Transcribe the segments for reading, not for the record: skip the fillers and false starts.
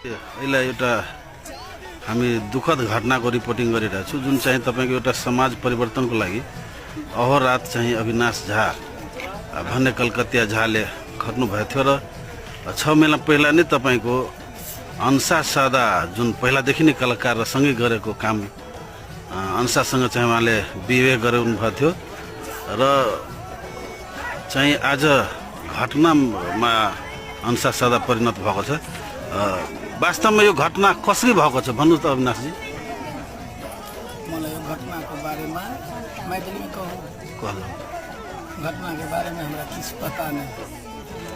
यसलाई एउटा हामी दुःखद घटनाको रिपोर्टिङ गरिरहेको छु जुन चाहिँ तपाईको एउटा समाज परिवर्तनको लागि अहोरात चाहिँ अविनाश झा भन्ने कलकत्तिया झाले खट्नु भएको थियो र 6 महिना पहिला नै तपाईको अंसा सादा जुन पहिलादेखि नै कलाकार र सँगै गरेको काम अंसासँग चाहिँ उहाँले विवाह गराउनु भएको थियो र चाहिँ आज घटनामा अंसा सादा परिणत भएको छ। वास्तवमा यो घटना कसरी भएको छ भन्नु त अविनाशजी। मलाई यो घटनाको बारेमा मैथिलीमा कहूँ घटना के बारे में हमरा किछ पता नहीं।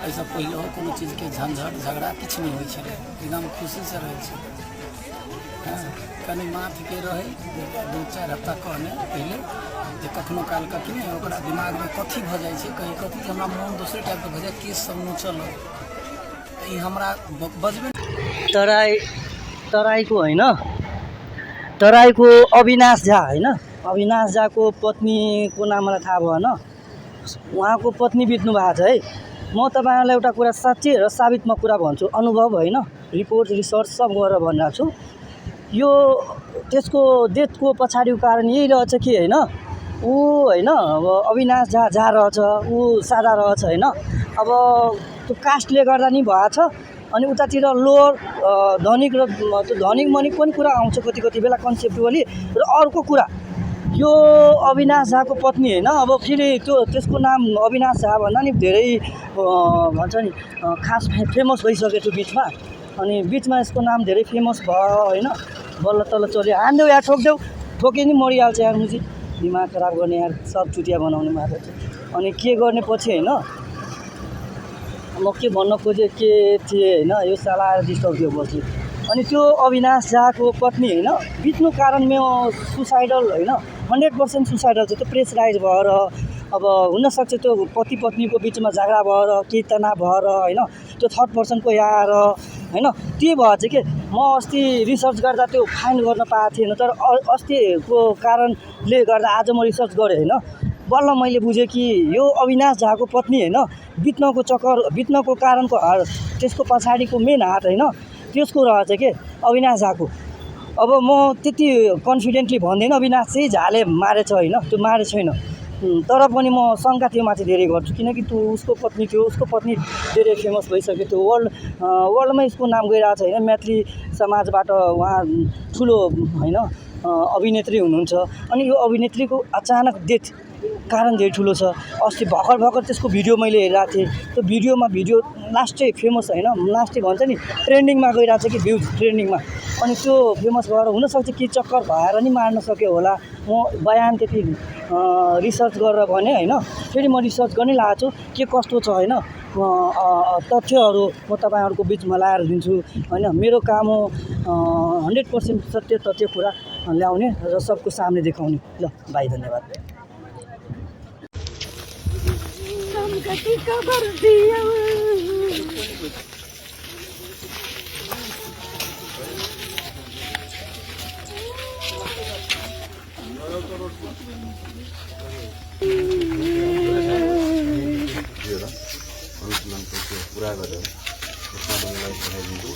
ऐसा पहले हो कोनो चीज के झंझट झगड़ा किछ नहीं होइ छले, एकदम खुशी से रहे छे। कनी माथ के रहे 2-4 हफ्ता कहने पहले जे कखनो काल कखनी ओकरा दिमाग में कथी भ जाय छे, कहीं कथी हमरा मन दूसरे टाइप के भ जाय, केस सब न चलो ई हमरा बजबे तराईको हैन, तराईको अविनाश झा हैन, अविनाश झाको पत्नीको नाम मलाई थाहा भएन। उहाँको पत्नी बित्नु भएको छ है। म तपाईहरुलाई एउटा कुरा साँच्चै र साबितमा कुरा भन्छु, अनुभव हैन, रिपोर्ट रिसर्च सब गरेर भनिरहेको छु। यो त्यसको डेथको पछाडिको कारण यही रहेछ कि हैन, ऊ हैन अब अविनाश झा रहेछ, ऊ सादा रहेछ हैन। अब त्यो कास्टले गर्दा नि भएको छ। अनि उतातिर लोअर धनिक र त्यो धनिक मनिक पनि कुरा आउँछ कति बेला कन्सेप्चुअली। र अर्को कुरा यो अविनाश झाको पत्नी हैन, अब फेरि त्यसको नाम अविनाश झा भन्दा नि धेरै भन्छ नि खास फेमस भइसक्यो त्यो बिचमा। अनि बिचमा यसको नाम धेरै फेमस भयो हैन, बल्ल तल्ल चल्यो। हान्देऊ या ठोक्देऊ, ठोके नि मरिहाल्छ यार, मुजी दिमाग खराब गर्ने यार, सब चुटिया बनाउने मात्र छ। अनि के गर्ने पछि हैन, म के भन्न खोजेँ के थिएँ हैन, यो साला आएर डिस्टर्ब थियो बस्यो। अनि त्यो अविनाश झाको पत्नी हैन बित्नु कारण म सुसाइडल हैन, 100% सुसाइडल छ। त्यो प्रेसराइज भएर अब हुनसक्छ त्यो पति पत्नीको बिचमा झगडा भएर केही तनाव भएर हैन, त्यो थर्ड पर्सनको आएर हैन, त्यही भएछ कि म अस्ति रिसर्च गर्दा त्यो फाइन्ड गर्न पाएको थिएन। तर अस्तिको कारणले गर्दा आज म रिसर्च गरेँ हैन, बल्ल मैले बुझेँ कि यो अविनाश झाको पत्नी हैन बित्नको कारणको त्यसको पछाडिको मेन हात हैन त्यसको रहेछ के अविनाश झाको। अब म त्यति कन्फिडेन्टली भन्दैन अविनाश चाहिँ झाले मारेछ हैन, त्यो मारे छैन। तर पनि म शङ्का त्यो माथि धेरै गर्छु, किनकि त्यो उसको पत्नी थियो, उसको पत्नी धेरै फेमस भइसक्यो, त्यो वर्ल्डमै उसको नाम गइरहेको छ हैन। मैथिली समाजबाट उहाँ ठुलो हैन अभिनेत्री हुनुहुन्छ। अनि यो अभिनेत्रीको अचानक डेथ कारण धेरै ठुलो छ। अस्ति भर्खर त्यसको भिडियो मैले हेरिरहेको थिएँ, त्यो भिडियो लास्टै फेमस हैन, लास्टै भन्छ नि ट्रेन्डिङमा गइरहेको छ कि भ्युज ट्रेन्डिङमा। अनि त्यो फेमस भएर हुनसक्छ कि चक्कर भएर नि मार्न सक्यो होला। म बयान त्यति रिसर्च गरेर भने हैन, फेरि म रिसर्च गर्नै लागेको छु के कस्तो छ हैन, तथ्यहरू म तपाईहरुको बिचमा ल्याएर दिन्छु हैन। मेरो काम हो 100% सत्य तथ्य कुरा ल्याउने र सबको सामने देखाउने। ल भाइ धन्यवाद। पुरा गरेर मलाई पठाइदिन्छु,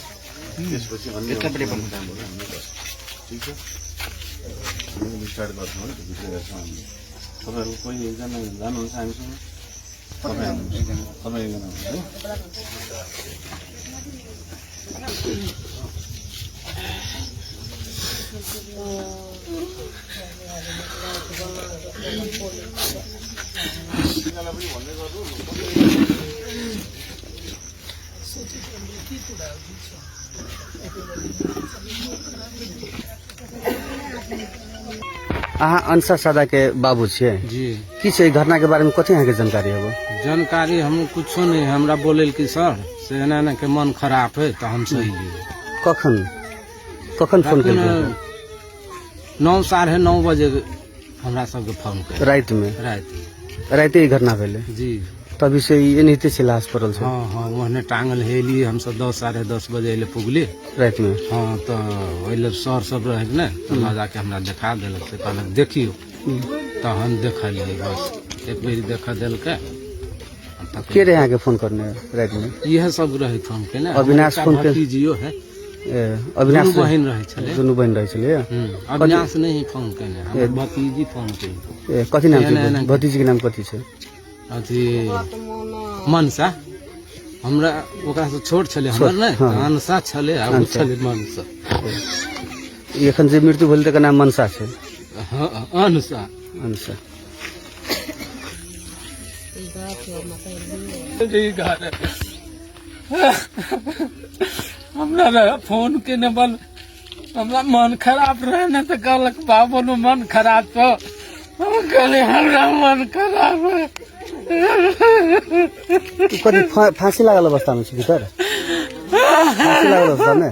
त्यसपछि अन्य ठिक छ हामी स्टार्ट गर्छौँ है। तपाईँहरू कोही एकजना जानुहुन्छ हामीसँग, तपाईँ एकजना है। अहाँ अंसा सादा के बाबू छे जी। की छै घटना के बारे में कथी अहाँ के जानकारी है? जानकारी हम कुछो नहीं, हमरा बोले कि सर से एना के मन खराब है तो हम सही लिए। कखन फोन कर 9:30 बजे हमरा सबके फोन कर रात में ही घटना भेले जी। तभी से एनाहिते से लाश पड़ल छै। हाँ वहने टांगल हेली, हम सब 10-10:30 बजे अइले पुगली रात में। हाँ तो अइले सर सब रहे ने, तो जाके हमरा देखा देलक, से कहलक देखियो, तो हम देखलिए बस एक बेर देखा देल के। के रहे यहाँ के फोन करने रात में? यह सब रहे फोन के ना, अविनाश फोन के जियो है अविनाश दुनू बहिन रहै छलै दुनू बहन रहै छलै अविनाश नहीं फोन केने हमर भतीजी फोन केने कथी नाम एहन छै एहन भतीजी के नाम कथी छै अथी मनसा हमरा ओकरा से छोट छलै हमर ने मनसा छलै आ उ छलै मनसा एखन जे मृत्यु भेल तकर नाम मनसा छै हाँ अनसा अनुसा हमरा फोन केने बल हमरा मन खराब रहे ना तो कहलक बाबू नु मन खराब तो हम कहले हमरा मन खराब है तू कथी फांसी लागल अवस्थामा छ भित्र फांसी लागल अवस्थामा